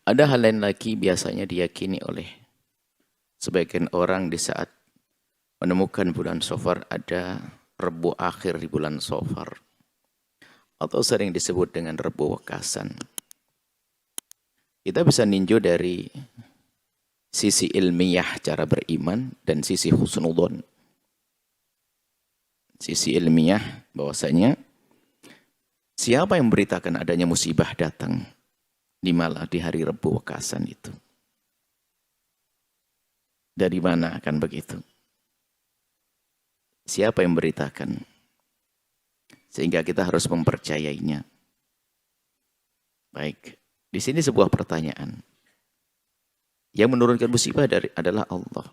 Ada hal lain lagi biasanya diyakini oleh sebagian orang di saat menemukan bulan Safar ada Rebu akhir di bulan Safar atau sering disebut dengan Rebu Wekasan. Kita bisa ninjau dari sisi ilmiah cara beriman dan sisi husnudon. Sisi ilmiah bahwasanya siapa yang memberitakan adanya musibah datang di hari Rebu Wekasan itu? Dari mana akan begitu? Siapa yang memberitakan? Sehingga kita harus mempercayainya. Baik, di sini sebuah pertanyaan. Yang menurunkan musibah adalah Allah.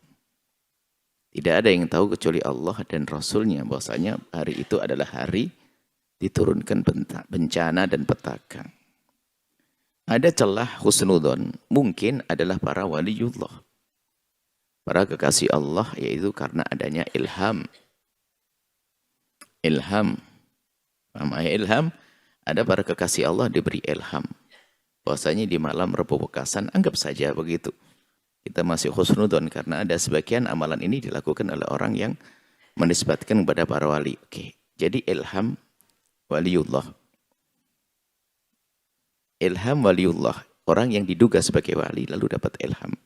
Tidak ada yang tahu kecuali Allah dan Rasulnya bahwasanya hari itu adalah hari diturunkan bencana dan petaka. Ada celah husnudon, mungkin adalah para waliullah. Para kekasih Allah, yaitu karena adanya ilham. Ilham. Ilham, ada para kekasih Allah diberi ilham. Bahwasanya di malam Rebu Wekasan, anggap saja begitu. Kita masih husnudon karena ada sebagian amalan ini dilakukan oleh orang yang menisbatkan kepada para wali. Oke, jadi ilham waliullah. Ilham waliullah, orang yang diduga sebagai wali lalu dapat ilham.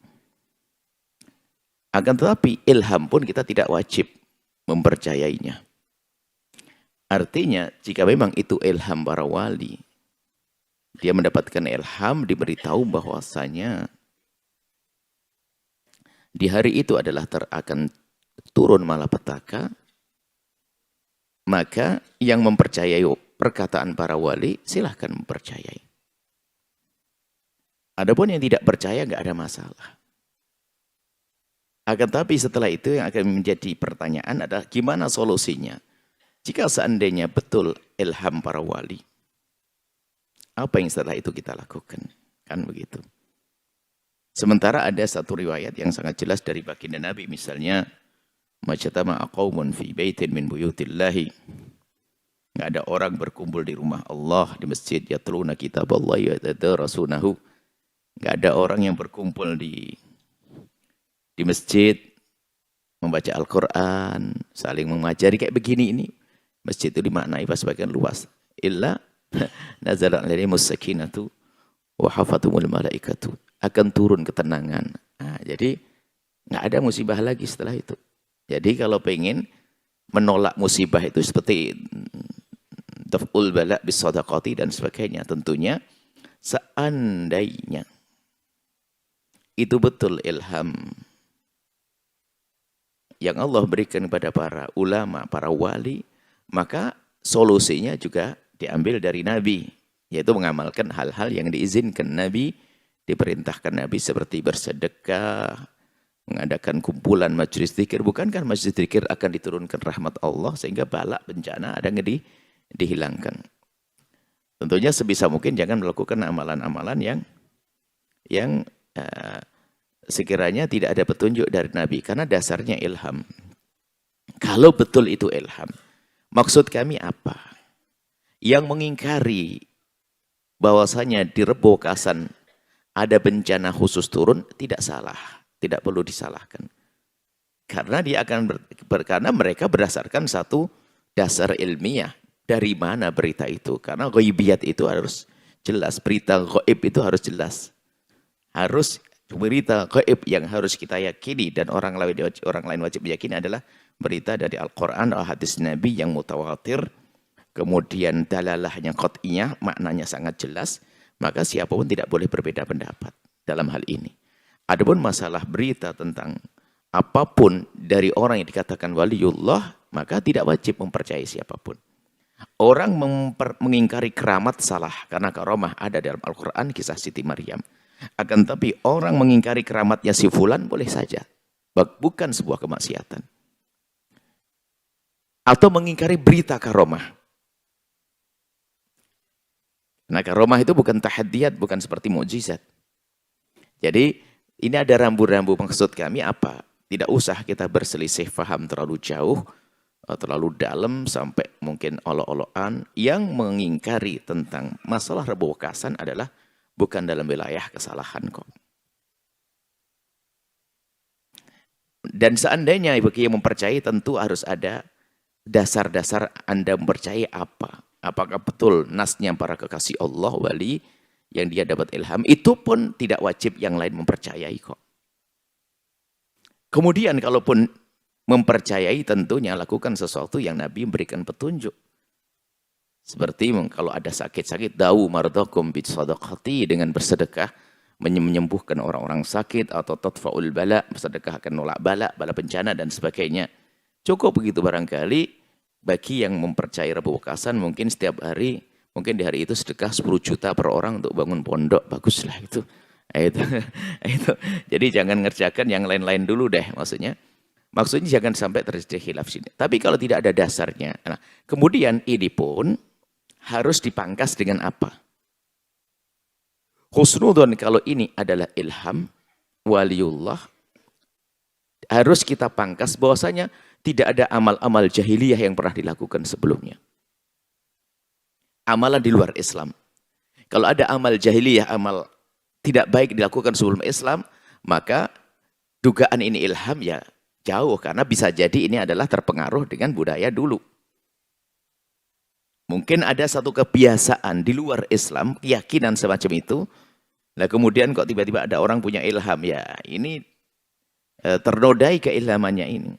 Akan tetapi ilham pun kita tidak wajib mempercayainya. Artinya jika memang itu ilham para wali, dia mendapatkan ilham, diberitahu bahwasanya di hari itu adalah akan turun malapetaka, maka yang mempercayai perkataan para wali silahkan mempercayai. Adapun yang tidak percaya nggak ada masalah. Akan tapi setelah itu yang akan menjadi pertanyaan adalah gimana solusinya? Jika seandainya betul ilham para wali, apa yang setelah itu kita lakukan? Kan begitu. Sementara ada satu riwayat yang sangat jelas dari baginda Nabi, misalnya majtama'a qaumun fi baitin min buyutillahi. Enggak ada orang berkumpul di rumah Allah, di masjid, yatluna kitaballahi wa yatadarasunahu. Enggak ada orang yang berkumpul di masjid membaca Al-Qur'an, saling mengajari kayak begini ini. Masjid itu dimaknai pas sebagian luas. Illa nazalat alaihimus sakinatu wa hafatumul malaikatu. Akan turun ketenangan. Nah, jadi nggak ada musibah lagi setelah itu. Jadi kalau pengen menolak musibah itu seperti daf'ul bala bis sadaqati dan sebagainya, tentunya seandainya itu betul ilham yang Allah berikan kepada para ulama, para wali, maka solusinya juga diambil dari Nabi, yaitu mengamalkan hal-hal yang diizinkan Nabi, diperintahkan Nabi seperti bersedekah, mengadakan kumpulan majelis zikir. Bukankah majelis zikir akan diturunkan rahmat Allah sehingga bala bencana ada dihilangkan. Tentunya sebisa mungkin jangan melakukan amalan-amalan yang sekiranya tidak ada petunjuk dari Nabi, karena dasarnya ilham. Kalau betul itu ilham, maksud kami apa? Yang mengingkari bahwasanya di Rebu Wekasan ada bencana khusus turun, tidak salah, tidak perlu disalahkan. Karena dia akan karena mereka berdasarkan satu dasar ilmiah. Dari mana berita itu? Karena ghaibiyat itu harus jelas, berita gaib itu harus jelas. Harus berita gaib yang harus kita yakini dan orang lain wajib meyakini adalah berita dari Al-Qur'an atau hadis Nabi yang mutawatir, kemudian dalalahnya qat'iyah, maknanya sangat jelas, maka siapapun tidak boleh berbeda pendapat dalam hal ini. Adapun masalah berita tentang apapun dari orang yang dikatakan waliullah, maka tidak wajib mempercayai siapapun. Orang mengingkari keramat salah, karena karamah ada dalam Al-Quran, kisah Siti Maryam. Akan tapi orang mengingkari keramatnya si fulan boleh saja, bukan sebuah kemaksiatan. Atau mengingkari berita karamah. Nah, karamah itu bukan tahadiyat, bukan seperti mukjizat. Jadi ini ada rambu-rambu, maksud kami apa? Tidak usah kita berselisih paham terlalu jauh, terlalu dalam sampai mungkin olok-olokan. Yang mengingkari tentang masalah Rebu Wekasan adalah bukan dalam wilayah kesalahan kok. Dan seandainya bagi yang mempercayai tentu harus ada dasar-dasar Anda mempercayai apa. Apakah betul nasnya para kekasih Allah, wali, yang dia dapat ilham, itu pun tidak wajib yang lain mempercayai kok. Kemudian kalaupun mempercayai tentunya lakukan sesuatu yang Nabi memberikan petunjuk. Seperti kalau ada sakit-sakit, dawu mardakum bisadaqati, dengan bersedekah menyembuhkan orang-orang sakit, atau tadfa'ul bala, bersedekah akan nolak bala bencana dan sebagainya. Cukup begitu barangkali bagi yang mempercayai Rabu Wekasan, mungkin setiap hari, mungkin di hari itu sedekah 10 juta per orang untuk bangun pondok, baguslah itu. Itu. Jadi jangan ngerjakan yang lain-lain dulu deh maksudnya. Maksudnya jangan sampai terjadi khilaf sini. Tapi kalau tidak ada dasarnya, nah, kemudian ini pun harus dipangkas dengan apa? Husnudon, kalau ini adalah ilham waliullah, harus kita pangkas bahwasanya tidak ada amal-amal jahiliyah yang pernah dilakukan sebelumnya. Amalan di luar Islam. Kalau ada amal jahiliyah, amal tidak baik dilakukan sebelum Islam, maka dugaan ini ilham ya jauh, karena bisa jadi ini adalah terpengaruh dengan budaya dulu. Mungkin ada satu kebiasaan di luar Islam, keyakinan semacam itu. Nah kemudian kok tiba-tiba ada orang punya ilham, ya ini ternodai keilhamannya ini.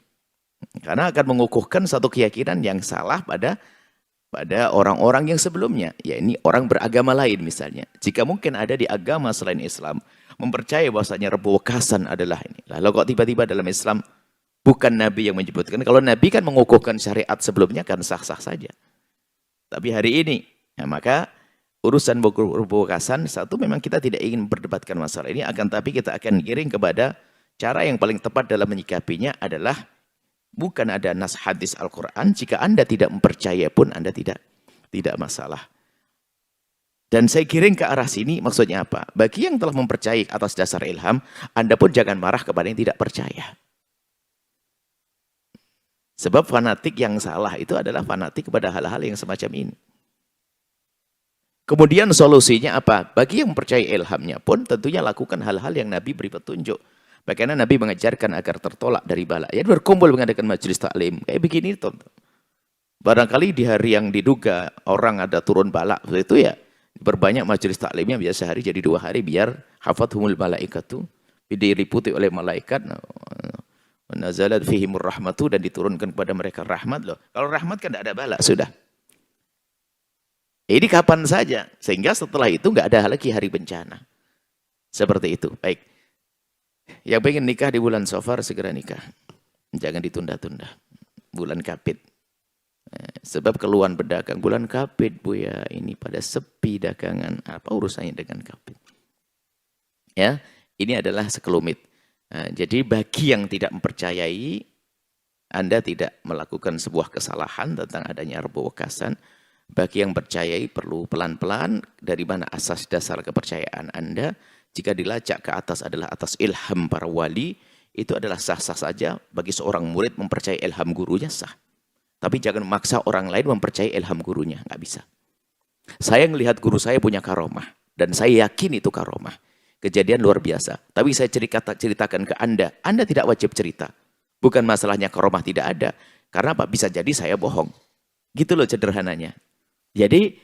Karena akan mengukuhkan satu keyakinan yang salah pada orang-orang yang sebelumnya. Ya ini orang beragama lain misalnya. Jika mungkin ada di agama selain Islam, mempercayai bahwasanya Rabu Wekasan adalah ini. Lalu kok tiba-tiba dalam Islam bukan Nabi yang menyebutkan. Kalau Nabi kan mengukuhkan syariat sebelumnya kan sah-sah saja. Tapi hari ini, ya maka urusan Rabu Wekasan, satu memang kita tidak ingin berdebatkan masalah ini, akan tapi kita akan giring kepada cara yang paling tepat dalam menyikapinya adalah bukan ada nas hadis Al-Quran. Jika Anda tidak mempercaya pun Anda tidak masalah. Dan saya giring ke arah sini, maksudnya apa? Bagi yang telah mempercayai atas dasar ilham, Anda pun jangan marah kepada yang tidak percaya. Sebab fanatik yang salah itu adalah fanatik kepada hal-hal yang semacam ini. Kemudian solusinya apa? Bagi yang mempercayai ilhamnya pun tentunya lakukan hal-hal yang Nabi beri petunjuk. Bagaimana Nabi mengajarkan agar tertolak dari bala. Ya berkumpul mengadakan majelis taklim. Kayak begini tonton. Barangkali di hari yang diduga orang ada turun bala, itu ya berbanyak majelis taklimnya, biasa hari jadi 2 hari biar hafathumul malaikatu, diliputi oleh malaikat. Nazalat fihimur rahmatu, dan diturunkan kepada mereka rahmat loh. Kalau rahmat kan tidak ada bala, sudah. Ini kapan saja, sehingga setelah itu nggak ada lagi hari bencana. Seperti itu. Baik. Yang pengen nikah di bulan Safar segera nikah. Jangan ditunda-tunda. Bulan Kapit. Sebab keluhan pedagang bulan Kapit, Bu ya, ini pada sepi dagangan. Apa urusannya dengan Kapit? Ya, ini adalah sekelumit. Nah, jadi bagi yang tidak mempercayai, Anda tidak melakukan sebuah kesalahan tentang adanya Rabu Wekasan. Bagi yang percayai perlu pelan-pelan dari mana asas dasar kepercayaan Anda. Jika dilacak ke atas adalah atas ilham para wali, itu adalah sah-sah saja. Bagi seorang murid mempercayai ilham gurunya sah. Tapi jangan memaksa orang lain mempercayai ilham gurunya, nggak bisa. Saya melihat guru saya punya karomah, dan saya yakin itu karomah. Kejadian luar biasa. Tapi saya ceritakan ke Anda tidak wajib cerita. Bukan masalahnya karomah tidak ada. Karena apa? Bisa jadi saya bohong. Gitu loh sederhananya. Jadi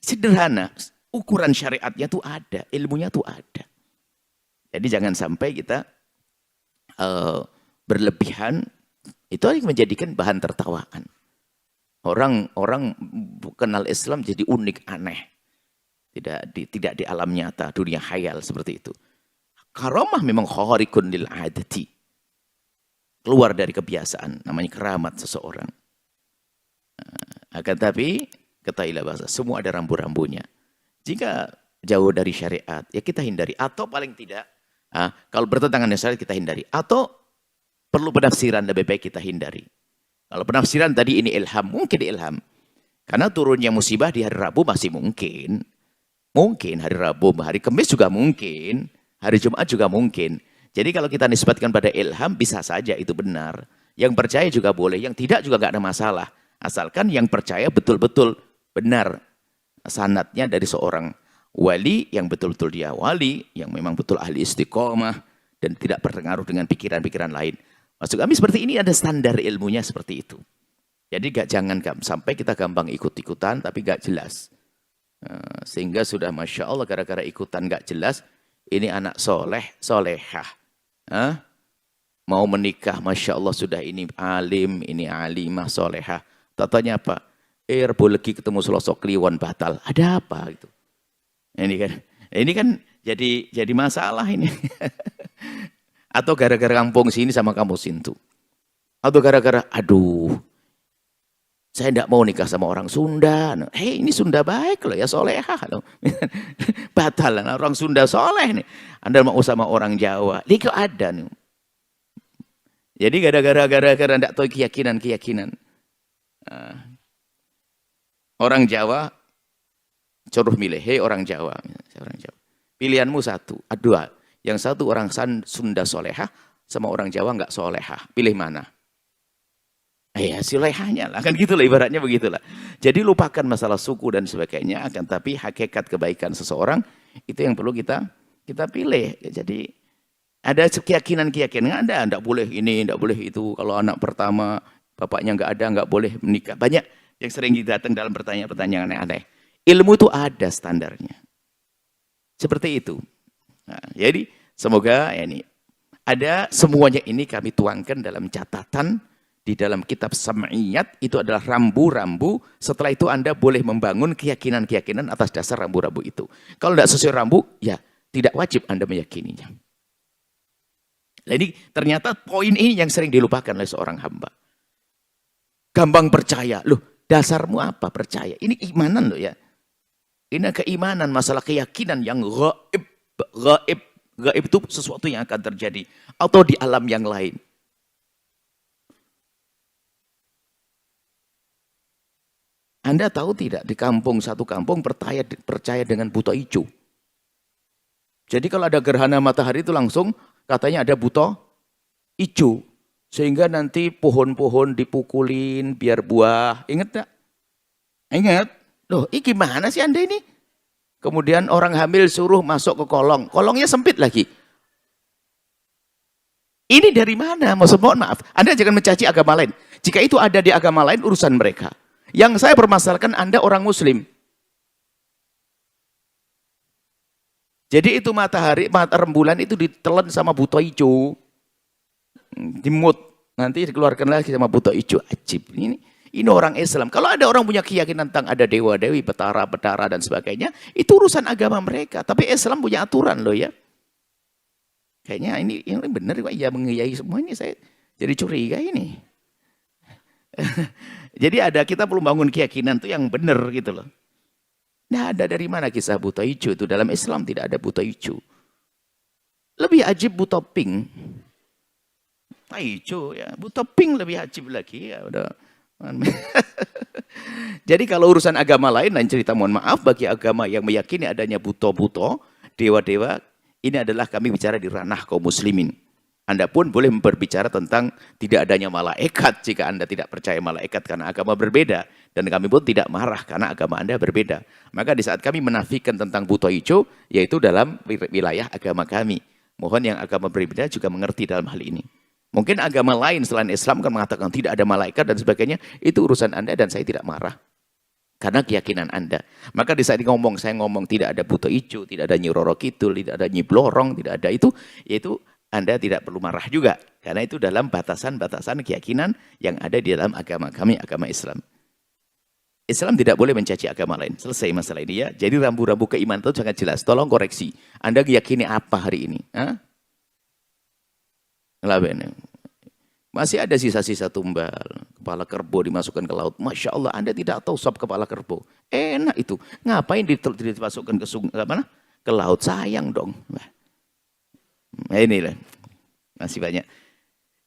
sederhana, ukuran syariatnya tuh ada, ilmunya tuh ada. Jadi jangan sampai kita berlebihan, itu yang menjadikan bahan tertawaan. Orang kenal Islam jadi unik, aneh. Tidak di alam nyata, dunia khayal seperti itu. Karamah memang kharikun lil adati. Keluar dari kebiasaan, namanya keramat seseorang. Akan tapi, ketahuilah bahasa, semua ada rambu-rambunya. Jika jauh dari syariat, ya kita hindari. Atau paling tidak, kalau bertentangan dengan syariat kita hindari. Atau perlu penafsiran, lebih baik kita hindari. Kalau penafsiran tadi ini ilham, mungkin ilham. Karena turunnya musibah di hari Rabu masih mungkin. Mungkin hari Rabu, hari Kamis juga mungkin. Hari Jumat juga mungkin. Jadi kalau kita nisbatkan pada ilham, bisa saja itu benar. Yang percaya juga boleh, yang tidak juga nggak ada masalah. Asalkan yang percaya betul-betul benar sanadnya dari seorang Wali yang betul-betul dia wali, yang memang betul ahli istiqomah, dan tidak berpengaruh dengan pikiran-pikiran lain. Maksud kami seperti ini ada standar ilmunya seperti itu. Jadi jangan sampai kita gampang ikut-ikutan tapi gak jelas. Sehingga sudah Masya Allah gara-gara ikutan gak jelas, ini anak soleh, solehah. Mau menikah, Masya Allah sudah ini alim, ini alimah, solehah. Tatanya apa? Rebo lagi ketemu selosok kliwon batal. Ada apa gitu? Ini kan jadi masalah ini. Atau gara-gara kampung sini sama kampung situ. Atau gara-gara, aduh, saya tidak mau nikah sama orang Sunda. Hei, ini Sunda baik loh ya, solehah loh. Batal lah, orang Sunda soleh nih. Anda mau sama orang Jawa, ini kok ada nih. Jadi gara-gara tidak tahu keyakinan. Orang Jawa, suruh milih, hei orang Jawa. Pilihanmu satu, dua. Yang satu orang Sunda solehah, sama orang Jawa nggak solehah. Pilih mana? Ya solehahnya lah, kan gitulah ibaratnya begitulah. Jadi lupakan masalah suku dan sebagainya, akan tapi hakikat kebaikan seseorang, itu yang perlu kita pilih. Jadi ada keyakinan-keyakinan, Anda tidak boleh ini, tidak boleh itu. Kalau anak pertama, bapaknya nggak ada, nggak boleh menikah. Banyak yang sering datang dalam pertanyaan-pertanyaan aneh-aneh. Ilmu itu ada standarnya. Seperti itu. Nah, jadi semoga ini ada semuanya ini kami tuangkan dalam catatan di dalam kitab Sam'iyat. Itu adalah rambu-rambu. Setelah itu Anda boleh membangun keyakinan-keyakinan atas dasar rambu-rambu itu. Kalau tidak sesuai rambu, ya tidak wajib Anda meyakininya. Jadi ternyata poin ini yang sering dilupakan oleh seorang hamba. Gampang percaya. Loh, dasarmu apa percaya? Ini keimanan loh ya. Ini keimanan, masalah keyakinan yang gaib. Gaib itu sesuatu yang akan terjadi. Atau di alam yang lain. Anda tahu tidak, di satu kampung percaya dengan buta hijau. Jadi kalau ada gerhana matahari itu langsung katanya ada buta hijau. Sehingga nanti pohon-pohon dipukulin biar buah. Ingat tak? Ingat? Loh, ini gimana sih Anda ini? Kemudian orang hamil suruh masuk ke kolong. Kolongnya sempit lagi. Ini dari mana? Mohon maaf. Anda jangan mencaci agama lain. Jika itu ada di agama lain, urusan mereka. Yang saya permasalahkan Anda orang Muslim. Jadi itu matahari, rembulan itu ditelan sama buta hijau. Dimut. Nanti dikeluarkan lagi sama buta hijau. Ajib. Ini orang Islam. Kalau ada orang punya keyakinan tentang ada dewa-dewi, petara dan sebagainya, itu urusan agama mereka. Tapi Islam punya aturan loh ya. Kayaknya ini benar Pak. Ya mengiyai semua ini saya jadi curiga ini. Jadi kita perlu bangun keyakinan itu yang benar gitu loh. Nah, ada dari mana kisah buta hijau itu? Dalam Islam tidak ada buta hijau. Lebih ajib buta pink. Hijau ya, buta pink lebih ajib lagi ya udah. Jadi kalau urusan agama lain dan cerita mohon maaf bagi agama yang meyakini adanya buto-buto, dewa-dewa, ini adalah kami bicara di ranah kaum muslimin. Anda pun boleh berbicara tentang tidak adanya malaikat jika Anda tidak percaya malaikat karena agama berbeda. Dan kami pun tidak marah karena agama Anda berbeda. Maka di saat kami menafikan tentang buto hijau, yaitu dalam wilayah agama kami. Mohon yang agama berbeda juga mengerti dalam hal ini. Mungkin agama lain selain Islam kan mengatakan tidak ada malaikat dan sebagainya. Itu urusan Anda dan saya tidak marah. Karena keyakinan Anda. Maka di saat saya ngomong tidak ada buto hijau, tidak ada Nyi Roro Kidul, tidak ada Nyi Blorong, tidak ada itu. Yaitu Anda tidak perlu marah juga. Karena itu dalam batasan-batasan keyakinan yang ada di dalam agama kami, agama Islam. Islam tidak boleh mencaci agama lain. Selesai masalah ini ya. Jadi rambu-rambu keimanan itu sangat jelas. Tolong koreksi. Anda meyakini apa hari ini? Hah? Masih ada sisa-sisa tumbal. Kepala kerbau dimasukkan ke laut. Masya Allah, Anda tidak tahu sop kepala kerbau. Enak itu. Ngapain dimasukkan ke laut? Sayang dong. Nah inilah. Masih banyak.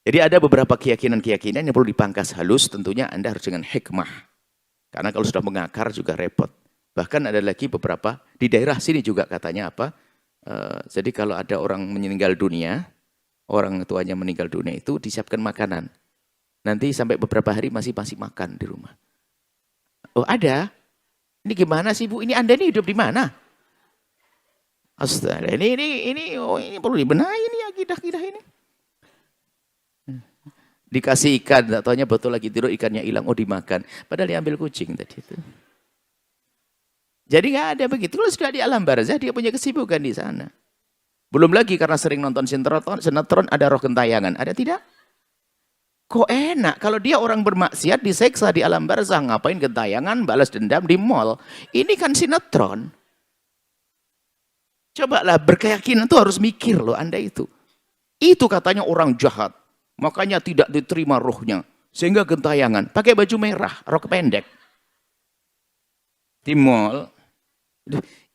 Jadi ada beberapa keyakinan-keyakinan yang perlu dipangkas halus. Tentunya Anda harus dengan hikmah. Karena kalau sudah mengakar juga repot. Bahkan ada lagi beberapa. Di daerah sini juga katanya apa. Jadi kalau ada orang meninggal dunia. Orang tuanya meninggal dunia itu disiapkan makanan. Nanti sampai beberapa hari masih makan di rumah. Oh ada? Ini gimana sih Bu? Ini Anda ini hidup di mana? Astaga, ini perlu dibenahi ini akidah-akidah ini. Dikasih ikan, tak taunya betul lagi tidur ikannya hilang, oh dimakan. Padahal diambil kucing tadi itu. Jadi nggak ada begitu. Kalau sudah di alam barzah dia punya kesibukan di sana. Belum lagi karena sering nonton sinetron ada roh gentayangan. Ada tidak? Kok enak kalau dia orang bermaksiat diseksa di alam barzah, ngapain gentayangan, balas dendam di mall. Ini kan sinetron. Cobalah berkeyakinan tuh harus mikir loh Anda itu. Itu katanya orang jahat. Makanya tidak diterima rohnya. Sehingga gentayangan. Pakai baju merah, rok pendek. Di mall.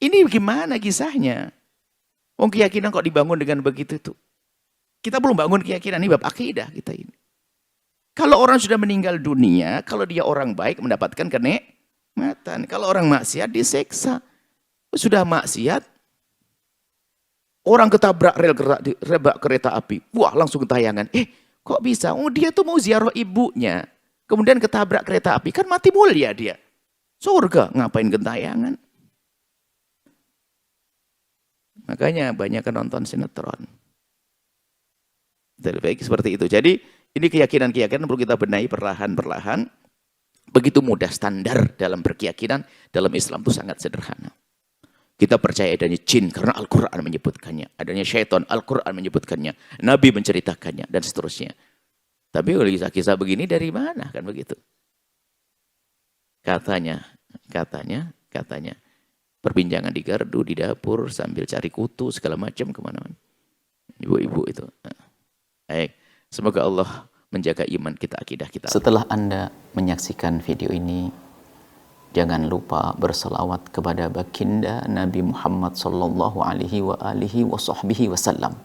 Ini gimana kisahnya? Wong keyakinan kok dibangun dengan begitu tuh. Kita belum bangun keyakinan, ini bab akidah kita ini. Kalau orang sudah meninggal dunia, kalau dia orang baik mendapatkan kenikmatan. Kalau orang maksiat diseksa. Sudah maksiat, orang ketabrak rel kereta api. Wah, langsung tayangan. Kok bisa? Oh, dia tuh mau ziarah ibunya. Kemudian ketabrak kereta api. Kan mati mulia dia. Surga. Ngapain gentayangan? Makanya banyak yang nonton sinetron. Baik seperti itu. Jadi ini keyakinan-keyakinan perlu kita benahi perlahan-perlahan. Begitu mudah standar dalam berkeyakinan. Dalam Islam itu sangat sederhana. Kita percaya adanya jin karena Al-Quran menyebutkannya. Adanya syaitan, Al-Quran menyebutkannya. Nabi menceritakannya dan seterusnya. Tapi kalau kisah-kisah begini dari mana kan begitu? Katanya. Perbincangan di gardu, di dapur, sambil cari kutu, segala macam kemana-mana. Ibu-ibu itu. Baik. Semoga Allah menjaga iman kita, akidah kita. Setelah Anda menyaksikan video ini, jangan lupa berselawat kepada baginda Nabi Muhammad sallallahu alaihi wa alihi wa sahbihi wasallam.